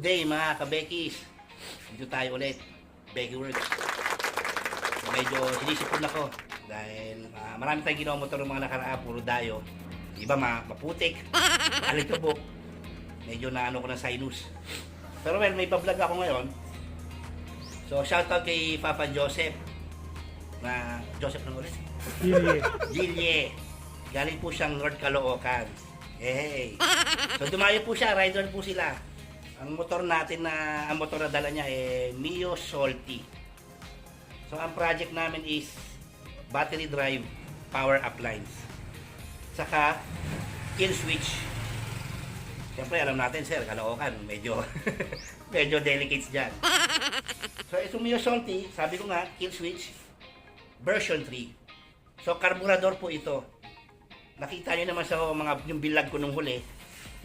day mga kabekis. Dito tayo ulit. Becky Works. Medyo sinisipon ako dahil marami tayong ginawa motor ng mga nakaraan, puro dayo. Iba maputik, alikabok. Medyo naano ko ng sinus. Pero well, may pa-vlog ako ngayon. So shoutout kay Papa Joseph. Na Joseph ng ulit. Gilye. Galing po siyang North Caloocan. Hey. So dumayo po siya, rider po sila. Ang motor natin ang motor na dala niya Mio Salty. So ang project namin is battery drive power appliance. Saka kill switch. Siyempre alam natin sir, Caloocan, medyo medyo delicates diyan. So itong Mio Salty, sabi ko nga, kill switch version 3. So carburetor po ito. Nakita niyo naman sa yung bilag ko nung huli,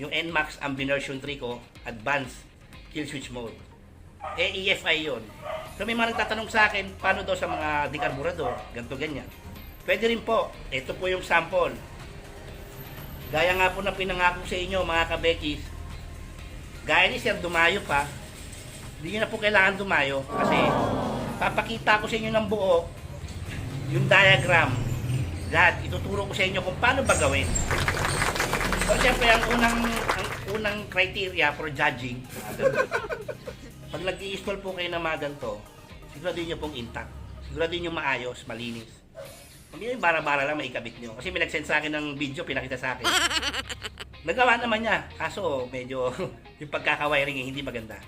yung NMAX ang version 3 ko, advanced kill switch mode. EFI yun. So may mga nagtatanong sa akin, paano daw sa mga decarburador, ganito ganyan. Pwede rin po, ito po yung sample. Gaya nga po na pinangako sa inyo mga kabekis, gaya ni sir, dumayo pa, hindi nyo na po kailangan dumayo kasi papakita ko sa inyo ng buo yung diagram. Lahat, ituturo ko sa inyo kung paano ba gawin. So, siyempre, ang unang criteria for judging, pag nag-i-install po kayo ng mga ganito, siguraduhin nyo pong intact. Siguraduhin nyo maayos, malinis. Hindi yung bara-bara lang maikabit nyo. Kasi may nag-send sa akin ng video, pinakita sa akin. Nagawa naman niya, kaso medyo yung pagkaka-wiring hindi maganda.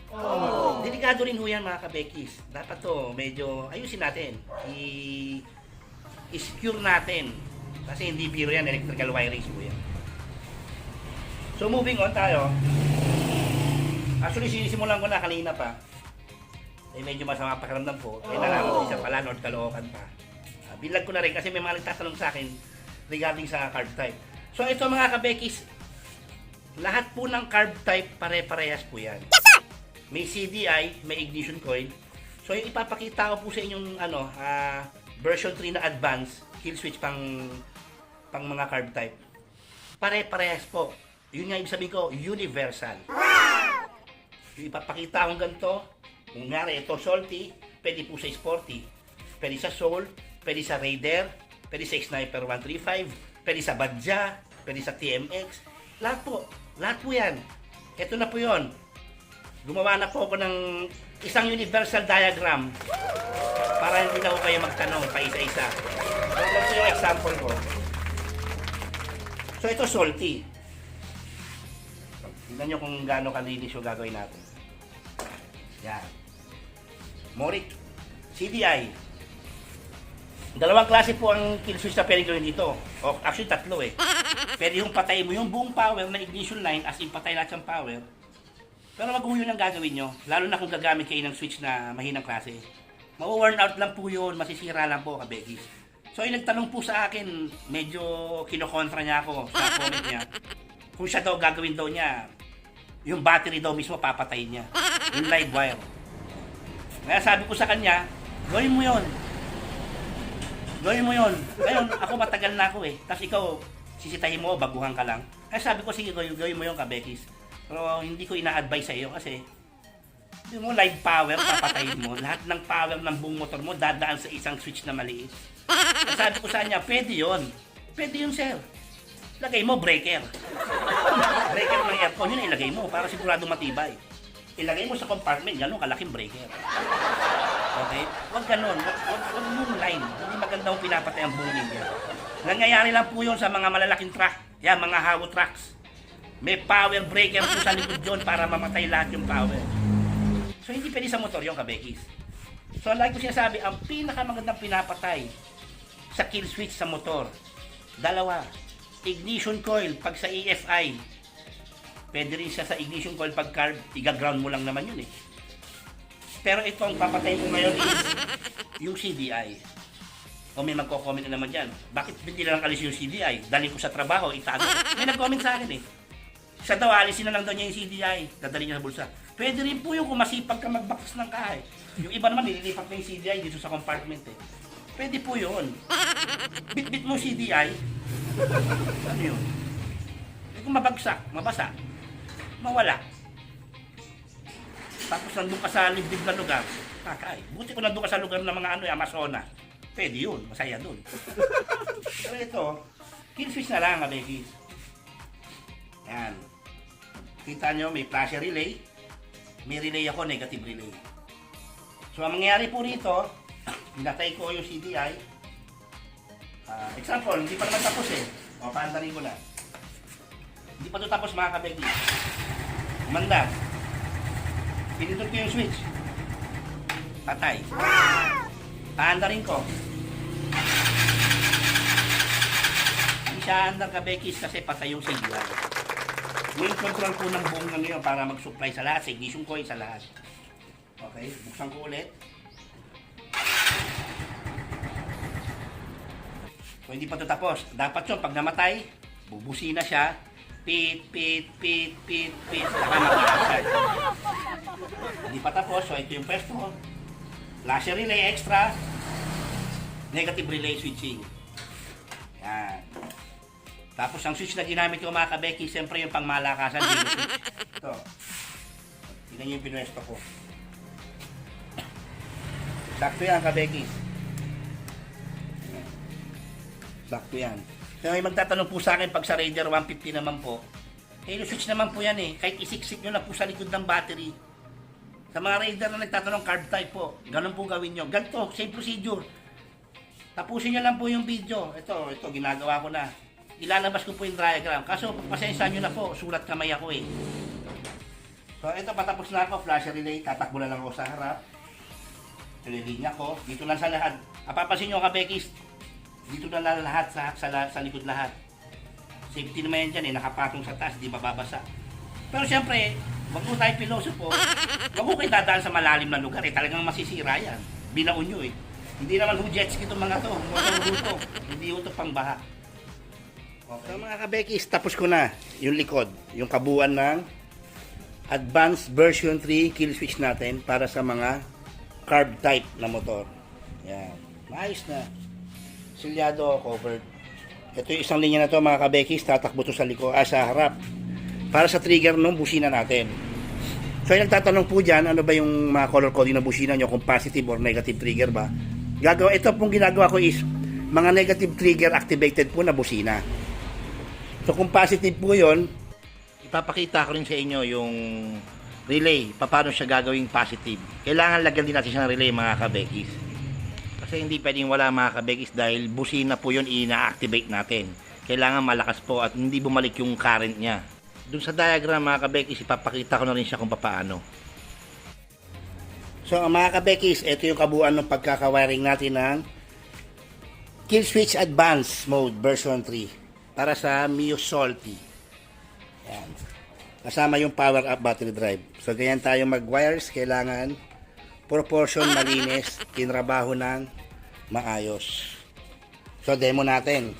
Delikado rin ho yan mga kabekis. Dapat to, medyo ayusin natin. I-secure natin. Kasi hindi biro yan, electrical wirings po yan. So moving on tayo. Actually sinisimulan ko na kanina pa. Medyo masama pakiramdam ko. Nalaman ko isa pala, North Caloocan pa. Bilag ko na rin kasi may mga nagtatanong sa akin regarding sa carb type. So ito mga kabekis, lahat po ng carb type pare-parehas po yan. May CDI, may ignition coil. So yung ipapakita ko po sa inyong version 3 na advanced kill switch pang mga carb type. Pare-parehas po. Yun nga ibig sabihin ko, universal. Yung ipapakita kong ganito, kung nga ito salty, pwede po sa sporty, pwede sa soul, pwede sa Raider, pwede sa Sniper 135, pwede sa Badja, pwede sa TMX. Lahat po yan. Ito na po yun. Gumawa na po ako ng isang universal diagram para hindi na ko kayo magtanong pa isa-isa. So, ito yung example ko. So, ito salty. Tingnan nyo kung gaano kalinis yung gagawin natin. Yan. Moric. CDI. Dalawang klase po ang kill switch na pwede gawin dito. O, actually, tatlo eh. Pwede yung patay mo yung buong power na ignition line as in patay lahat ng power. Pero wag mo yun ang gagawin nyo. Lalo na kung gagamit kayo ng switch na mahinang klase. Ma-worn out lang po yun. Masisira lang po, kabekis. So, yung nagtanong po sa akin, medyo kinokontra niya ako sa comment niya. Kung siya daw gagawin daw niya, yung battery daw mismo papatayin niya. Yung live wire. Kaya sabi ko sa kanya, gawin mo yun. Gawin mo yun. Ngayon, ako matagal na ako eh. Tapos ikaw, sisitahin mo, baguhan ka lang. Kaya sabi ko, sige, gawin mo yun, kabekis. Pero hindi ko ina-advise sa iyo kasi hindi mo live power, papatayin mo. Lahat ng power ng buong motor mo dadaan sa isang switch na maliit. Kaya sabi ko sa kanya, pwede yun. Pwede yun, sir. Lagay mo breaker. Breaker ng aircon, yun ilagay mo para sigurado matibay. Ilagay mo sa compartment, gano'n kalaking breaker. Okay? Huwag gano'n. Huwag mong line. Hindi magandang pinapatay ang buong ninyo. Nangyayari lang po yun sa mga malalaking truck. Yan, mga hawo trucks. May power breaker po sa likod yun para mamatay lahat yung power. So hindi pwede sa motor yung kabekis. So like ko sinasabi, ang pinakamagandang pinapatay sa kill switch sa motor, dalawa. Ignition coil pag sa EFI. Pwede rin siya sa ignition coil pag carb, i-ground mo lang naman yun eh. Pero ito ang papatay ko ngayon is yung CDI. O may magko-comment na naman dyan. Bakit hindi na lang alis yung CDI? Dalhin ko sa trabaho, itago. May nag-comment sa akin eh. Siya daw, alisin na lang daw niya yung CDI. Dadalhin niya sa bulsa. Pwede rin po yung kung masipag ka magbaktas ng kahay. Yung iba naman, nililipat na yung CDI dito sa compartment eh. Pwede po yun. Bit-bit mo CDI. Ano yun? Kung mabagsak, mabasa, mawala. tapos nandun ka sa liblib na lugar, kakay. Buti ko nandun ka sa lugar ng mga Amazona. Pwede yun, masaya dun. Pero ito, killfish na lang, kabekis. Yan. Kita nyo, may flasher relay. May relay ako, negative relay. So, ang mangyayari po rito, pinatay ko yung CDI. Example, hindi pa naman tapos eh. O, paandarin ko na. Hindi pa ito tapos mga kabekis. Umanda. Pinindot ko yung switch. Patay. Paandarin ko. Hindi siya andar kabekis kasi patay yung CDI. May control ko ng buong ano yun para mag-supply sa lahat. Ignition coil sa lahat. Okay, buksan ko ulit. So, hindi pa ito tapos. Dapat yun, pag namatay, bubusi na siya. Pit, pit, pit, pit, pit. Saka mag-i-start. Hindi pa tapos. So, ito yung first one. Flasher relay extra. Negative relay switching. Yan. Tapos, ang switch na ginamit ko mga kabeki, siyempre yung pangmalakasan. Ito. Tingnan nyo yung pinuesto ko. Sakto yan kabeki. Sakto yan. So, may magtatanong po sa akin pag sa Raider 150 naman po, halo switch naman po yan eh. Kahit isiksik nyo na po sa likod ng battery. Sa mga Raider na nagtatanong carb type po, ganun po gawin nyo. Ganito, same procedure. Tapusin nyo lang po yung video. Ito, ginagawa ko na. Ilalabas ko po yung diagram. Kaso, pasensya nyo na po, sulat kamay ako eh. So, ito, patapos na ako, flasher relay, tatakbo na lang ako sa harap. Ililinya ko, dito lang sa lahat. Papasin nyo kabekis, dito na lang lahat sa likod lahat. Safety naman yan dyan eh, nakapatong sa taas, di mababasa. Pero siyempre, wag mo tayo pilosopo, wag mo kayo dadaan sa malalim na lugar eh, talagang masisira yan. Binaon nyo eh. Hindi naman ho jet ski itong mga to, hindi ho ito pang baha. Okay. So mga kabekis, tapos ko na yung likod, yung kabuuan ng advanced version 3 kill switch natin para sa mga carb type na motor. Yan. Maayos na. Silyado, covered. Ito yung isang linya na to mga kabekis, tatakbo to sa likod, sa harap. Para sa trigger ng busina natin. So yung nagtatanong po dyan, ano ba yung mga color coding ng busina nyo, kung positive or negative trigger ba? Ito pong ginagawa ko is, mga negative trigger activated po na busina. So kung positive po yun, ipapakita ko rin sa inyo yung relay, paano siya gagawing positive. Kailangan lagyan din natin siya ng relay mga kabekis. Kasi hindi pwedeng wala mga kabekis dahil busina po yun ina-activate natin. Kailangan malakas po at hindi bumalik yung current niya. Doon sa diagram mga kabekis, ipapakita ko na rin siya kung paano. So mga kabekis, ito yung kabuuan ng pagkakawiring natin ng Kill Switch Advanced Mode version 3 para sa Mio Salty. Yan. Kasama yung power up battery drive. So ganyan tayo mag-wires, kailangan proportion malinis, tinrabaho ng maayos. So demo natin.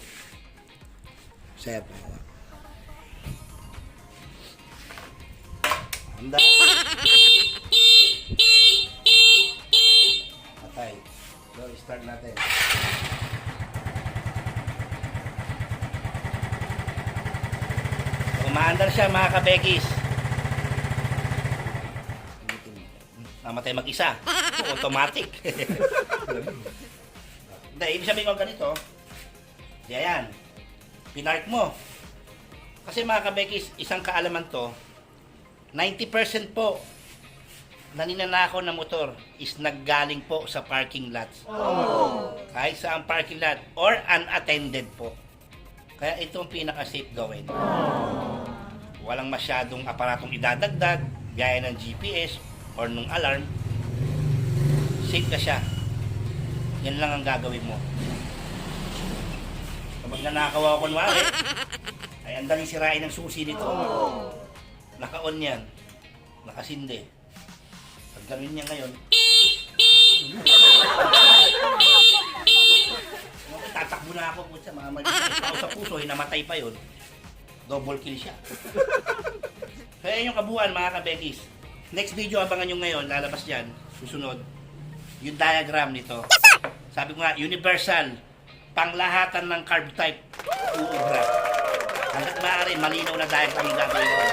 Set. Handa. Patay. So start natin. Umaandar siya mga kabekis. Namatay mag-isa. Automatic. Hindi, ibig sabihin ko ganito. Yan. Pinark mo. Kasi mga kabekis, isang kaalaman to, 90% po na ninanakaw na motor is naggaling po sa parking lots. Kahit sa ang parking lot or unattended po. Kaya itong pinaka-safe gawin. Walang masyadong aparatong idadagdag, gaya ng GPS or nung alarm. Safe ka siya. Yan lang ang gagawin mo. Kapag nanakaw ako kunwari, ay ang daling sirain ng susi nito. Naka-on yan. Nakasindi. Pag gawin niya ngayon, tatakbo na ako po siya, mga mali sa puso, hinamatay pa yun. Double kill siya. Kaya yung kabuuan mga kabekis. Next video abangan nyo ngayon, lalabas dyan, susunod, yung diagram nito. Sabi ko nga, universal, panglahatan ng carb type, uubra. Hanggat maaari, malinaw na diagram yung gagawin ko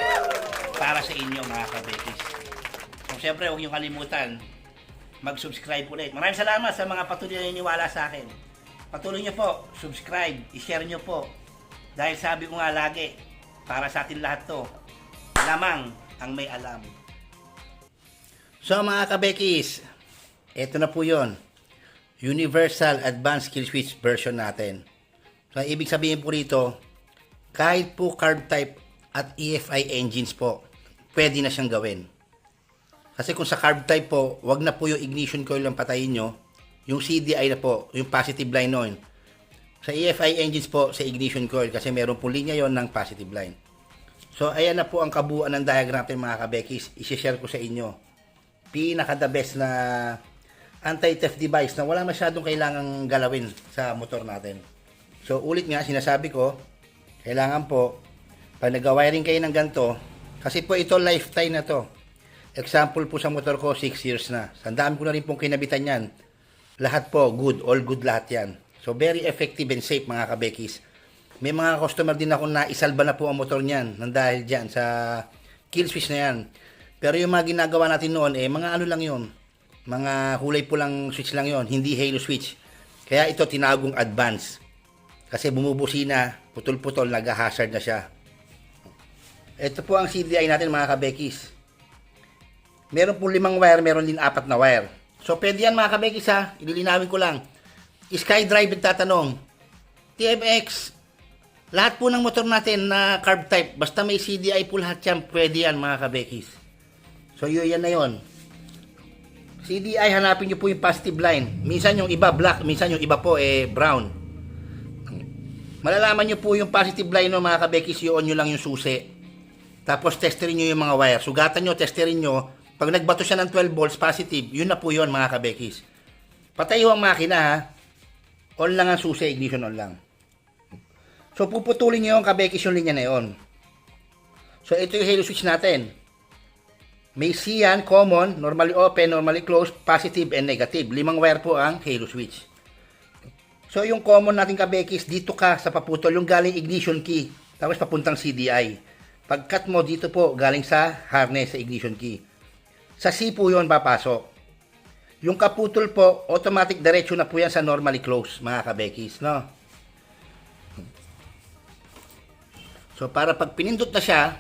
para sa inyo mga kabekis. So syempre, huwag niyong kalimutan mag-subscribe ulit. Maraming salamat sa mga patuloy na niniwala sa akin. Patuloy niyo po, subscribe, i-share niyo po. Dahil sabi ko nga lagi, para sa atin lahat to, lamang ang may alam. So mga kabekis, eto na po yon, Universal Advanced Kill Switch version natin. So ibig sabihin po rito, kahit po carb type at EFI engines po, pwede na siyang gawin. Kasi kung sa carb type po, wag na po yung ignition coil ang patayin nyo, yung CDI na po, yung positive line nun. Sa EFI engines po, sa ignition coil, kasi meron po linya yon ng positive line. So ayan na po ang kabuuan ng diagram natin mga kabekis, isi-share ko sa inyo. Pinaka the best na anti-theft device na wala masyadong kailangang galawin sa motor natin. So ulit nga, sinasabi ko, kailangan po, pag nag-wiring kayo ng ganito, kasi po ito lifetime na to. Example po sa motor ko, 6 years na. Sandaan ko na rin pong kinabitan yan. Lahat po, good, all good lahat yan. So very effective and safe mga kabekis. May mga customer din ako na isalba na po ang motor niyan nang dahil dyan sa kill switch na yan. Pero yung mga ginagawa natin noon, mga ano lang yun. Mga kulay pulang switch lang yon, hindi halo switch. Kaya ito tinagong advance. Kasi bumubusina, putol-putol, nag-hazard na siya. Ito po ang CDI natin mga kabekis. Meron po 5 wire, meron din 4 na wire. So pwede yan mga kabekis ha, ililinawin ko lang. SkyDrive nagtatanong, TMX, lahat po ng motor natin na carb type, basta may CDI po lahat yan, pwede yan mga kabekis. So yan na yon. CDI, hanapin nyo po yung positive line. Minsan yung iba black, minsan yung iba po brown. Malalaman nyo po yung positive line no, mga kabekis, i-on nyo lang yung susi. Tapos testerin nyo yung mga wire. Sugatan nyo, testerin nyo. Pag nagbato siya ng 12 volts positive, yun na po yun mga kabekis. Patay ang makina ha. On lang ang susi, ignition on lang. So puputulin nyo yung kabekis yung linya na yun. So ito yung halo switch natin. May C yan, common, normally open, normally closed, positive and negative. 5 wire po ang halo switch. So yung common natin kabekis, dito ka sa paputol, yung galing ignition key, tapos papuntang CDI. Pag-cut mo, dito po, galing sa harness, sa ignition key. Sa C po yun papasok. Yung kaputol po, automatic diretso na po yan sa normally closed, mga kabekis, no? So para pag pinindot na siya,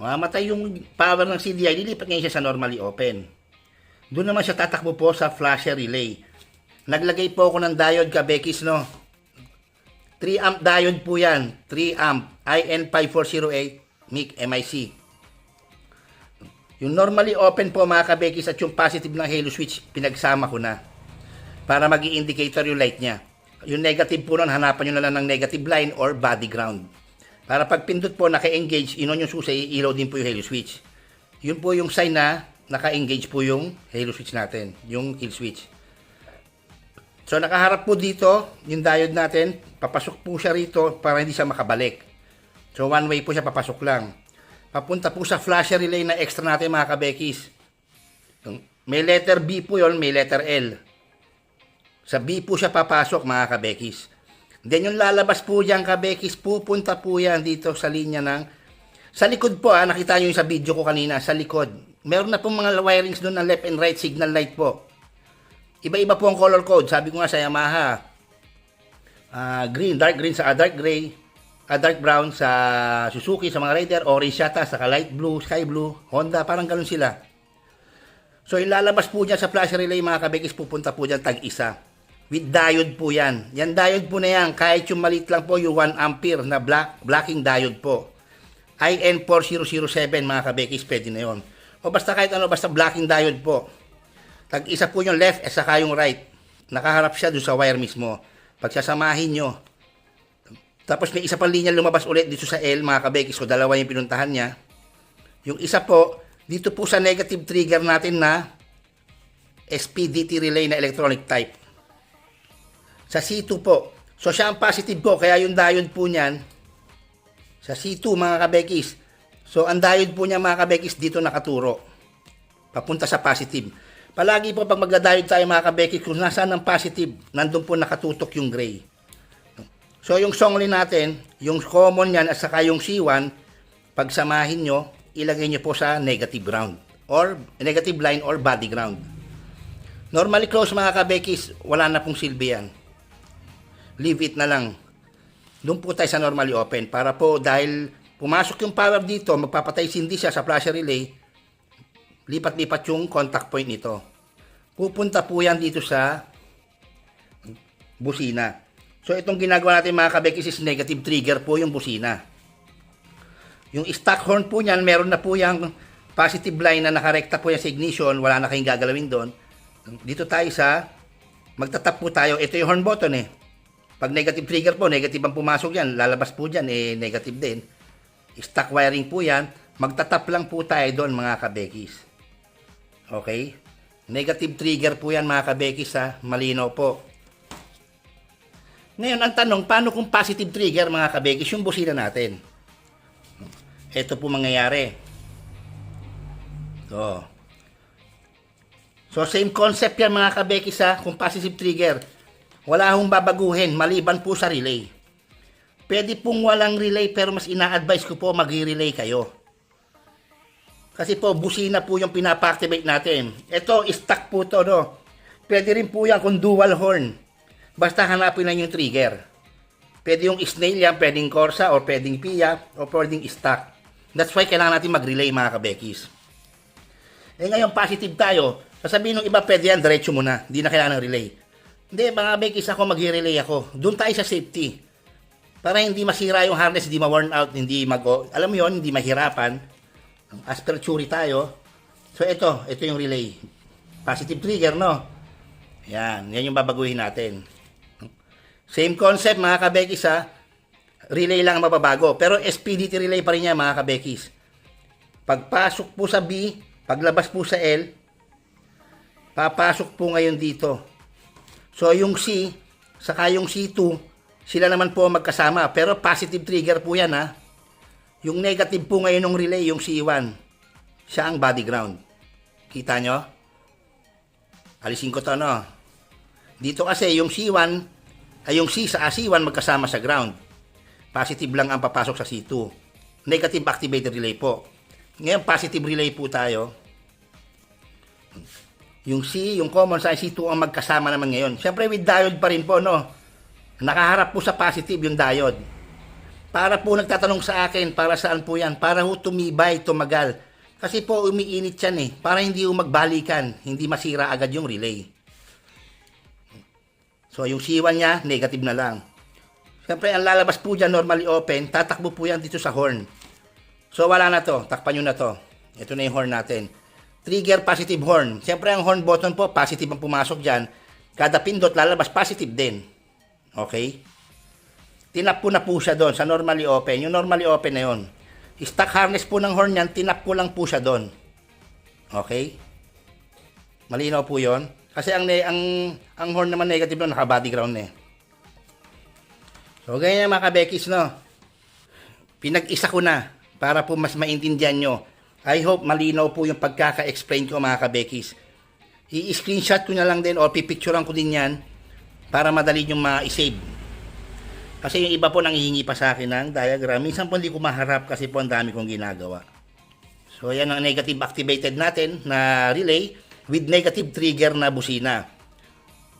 mamatay yung power ng CDI, lilipat ngayon siya sa normally open. Doon naman siya tatakbo po sa flasher relay. Naglagay po ako ng diode kabekis, no? 3 amp diode po yan. 3 amp, IN5408, MIC. Yung normally open po mga kabekis at yung positive ng halo switch, pinagsama ko na. Para mag-i-indicator yung light niya. Yung negative po nun, hanapan nyo na lang ng negative line or body ground. Para pag pindot po, naka-engage, inon yung susi, ilaw din po yung halo switch. Yun po yung sign na naka-engage po yung halo switch natin, yung kill switch. So nakaharap po dito, yung diode natin, papasok po siya rito para hindi siya makabalik. So one way po siya, papasok lang. Papunta po sa flasher relay na extra natin mga kabekis. May letter B po yon, may letter L. Sa B po siya papasok mga kabekis. Then yung lalabas po dyan kabekis, pupunta po yan dito sa linya ng, sa likod po nakita nyo yung sa video ko kanina, sa likod. Meron na pong mga wirings doon ng left and right signal light po. Iba-iba po ang color code, sabi ko nga sa Yamaha. Green, dark green sa dark gray, dark brown sa Suzuki, sa mga Raider, orange yata, saka light blue, sky blue, Honda, parang ganun sila. So yung lalabas po dyan sa flash relay mga kabekis, pupunta po dyan tag-isa. With diode po yan. Yan diode po na yan. Kahit yung maliit lang po, yung 1 ampere na blocking diode po. IN4007 mga kabekis, pwede na yun. O basta kahit ano, basta blocking diode po. Tag-isa po yung left at saka yung right. Nakaharap siya doon sa wire mismo. Pagsasamahin nyo. Tapos may isa pang linya lumabas ulit dito sa L mga kabekis. So dalawa yung pinuntahan niya. Yung isa po, dito po sa negative trigger natin na SPDT relay na electronic type. Sa C2 po. So siya ang positive po, kaya yung diode po niyan, sa C2 mga kabekis. So ang diode po niya mga kabekis dito nakaturo. Papunta sa positive. Palagi po pag magda-diode tayo mga kabekis, kung nasaan ang positive, nandun po nakatutok yung gray. So yung songli natin, yung common niyan at saka yung C1, pagsamahin nyo, ilagay nyo po sa negative ground. or negative line or body ground. Normally close mga kabekis, wala na pong silbi yan. Leave it na lang. Doon po tayo sa normally open para po dahil pumasok yung power dito, magpapatay sindi siya sa flasher relay, lipat-lipat yung contact point nito. Pupunta po yan dito sa busina. So itong ginagawa natin mga kabekis is negative trigger po yung busina. Yung stock horn po niyan, meron na po yung positive line na nakarekta po yung sa ignition, wala na kayong gagalawin doon. Dito tayo sa, magtatap po tayo, ito yung horn button eh. Pag negative trigger po, negative ang pumasok yan, lalabas po dyan, negative din. Stock wiring po yan, magtatap lang po tayo doon mga kabekis. Okay? Negative trigger po yan mga kabekis ha, malinaw po. Ngayon, ang tanong, paano kung positive trigger mga kabekis yung busina natin? Ito po mangyayari. So, same concept yan mga kabekis ha, kung positive trigger. Wala hong babaguhin, maliban po sa relay. Pwede pong walang relay, pero mas ina-advise ko po mag-relay kayo. Kasi po, busina po yung pinapa-activate natin. Ito, stock po to, no? Pwede rin po yan kung dual horn. Basta hanapin lang yung trigger. Pwede yung snail yan, pwedeng Corsa, or pwedeng Pia, or pwedeng stock. That's why kailangan natin mag-relay mga kabekis. Ngayon, positive tayo. Sasabihin ng iba, pwede yan, diretso muna. Hindi na kailangan ng relay. Hindi, mga kabekis ako, mag-relay ako. Doon tayo sa safety. Para hindi masira yung harness, hindi ma-worn out, hindi alam mo yun, hindi mahirapan. As per theory tayo. So, ito yung relay. Positive trigger, no? Yan yung babaguhin natin. Same concept, mga kabekis, ha? Relay lang ang mababago. Pero SPDT relay pa rin yan, mga kabekis. Pagpasok po sa B, paglabas po sa L, papasok po ngayon dito. So, yung C, saka yung C2, sila naman po magkasama. Pero positive trigger po yan, ha? Yung negative po ngayon ng relay, yung C1, siya ang body ground. Kita nyo? Alisin ko to, no? Dito kasi, yung C1, ay yung C sa C1 magkasama sa ground. Positive lang ang papasok sa C2. Negative activated relay po. Ngayon, positive relay po tayo. Yung C, yung common sa C2 ang magkasama naman ngayon. Siyempre with diode pa rin po, no? Nakaharap po sa positive yung diode. Para po nagtatanong sa akin, para saan po yan? Para ho tumibay, tumagal. Kasi po umiinit yan eh. Para hindi ho magbalikan, hindi masira agad yung relay. So yung C1 niya, negative na lang. Siyempre ang lalabas po dyan normally open, tatakbo po yan dito sa horn. So wala na to, takpan nyo na to. Ito na yung horn natin. Trigger positive horn. Siyempre ang horn button po, positive ang pumasok dyan. Kada pindot lalabas positive din. Okay? Tinap po na po siya doon sa normally open. Yung normally open na yun. Stock harness po ng horn yan, tinap ko lang po siya doon. Okay? Malinaw po yon. Kasi ang horn naman negative doon, naka-body ground na eh. So, ganyan mga kabekis, no? Pinag-isa ko na para po mas maintindihan nyo. I hope malinaw po yung pagkaka-explain ko mga kabekis. I-screenshot ko na lang din o pipicturean ko din yan para madali nyo ma-save. Kasi yung iba po nanghihingi pa sa akin ng diagram. Minsan po hindi ko maharap kasi po ang dami kong ginagawa. So yan ang negative activated natin na relay with negative trigger na busina.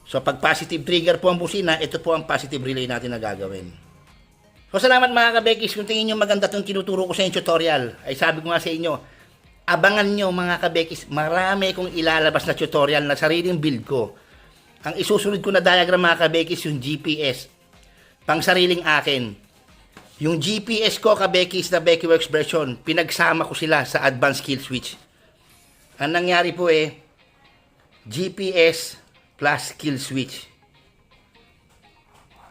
So pag positive trigger po ang busina, ito po ang positive relay natin na gagawin. So salamat mga kabekis. Kung tingin nyo maganda itong tinuturo ko sa inyong tutorial, ay sabi ko nga sa inyo, abangan nyo mga kabekis, marami kong ilalabas na tutorial na sariling build ko. Ang isusunod ko na diagram mga kabekis, yung GPS. Pang sariling akin. Yung GPS ko kabekis na Beckyworks version, pinagsama ko sila sa advanced kill switch. Ang nangyari po GPS plus kill switch.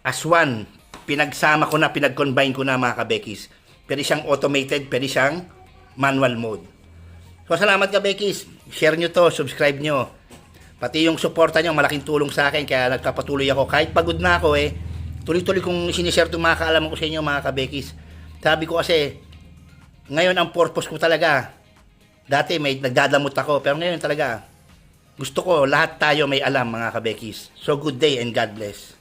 As one, pinagsama ko na, pinag-combine ko na mga kabekis. Pwede siyang automated, pwede siyang manual mode. So salamat kabekis, share nyo to, subscribe nyo. Pati yung suporta nyo, malaking tulong sa akin, kaya nagpapatuloy ako. Kahit pagod na ako tuloy-tuloy kong sinishare itong mga kaalaman ko sa inyo mga kabekis. Sabi ko kasi, ngayon ang purpose ko talaga, dati may nagdadamot ako, pero ngayon talaga, gusto ko lahat tayo may alam mga kabekis. So good day and God bless.